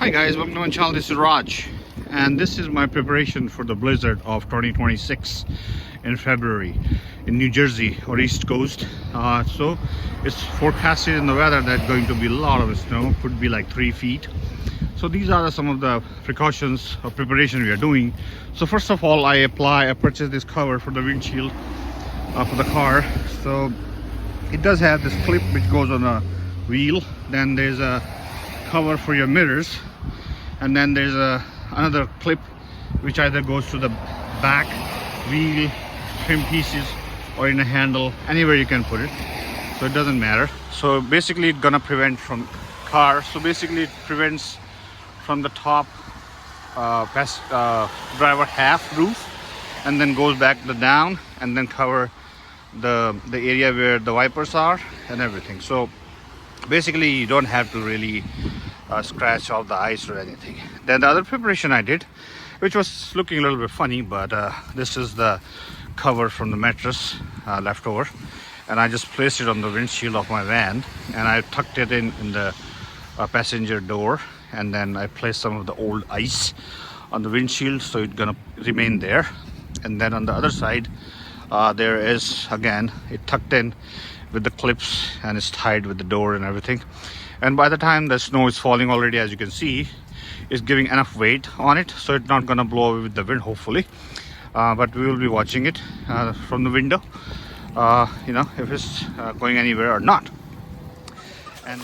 Hi guys, welcome to my channel. This is Raj, and this is my preparation for the blizzard of 2026 in February in New Jersey or East Coast. So it's forecasted in the weather that going to be a lot of snow, could be like 3 feet. So these are some of the precautions or preparation we are doing. So first of all, I purchased this cover for the windshield for the car. So it does have this clip which goes on a wheel. Then there's a cover for your mirrors, and then there's another clip which either goes to the back wheel, trim pieces, or in a handle, anywhere you can put it, so it doesn't matter. So basically it's gonna prevent from car, so basically it prevents from the top driver half roof, and then goes back the down, and then cover the area where the wipers are and everything. So basically you don't have to really scratch off the ice or anything. Then the other preparation I did, which was looking a little bit funny, but this is the cover from the mattress left over, and I just placed it on the windshield of my van, and I tucked it in the passenger door, and then I placed some of the old ice on the windshield, so it's gonna remain there. And then on the other side there is, again, it tucked in with the clips, and it's tied with the door and everything. And by the time the snow is falling already, as you can see, it's giving enough weight on it, so it's not gonna blow away with the wind, hopefully. But we will be watching it from the window, if it's going anywhere or not. And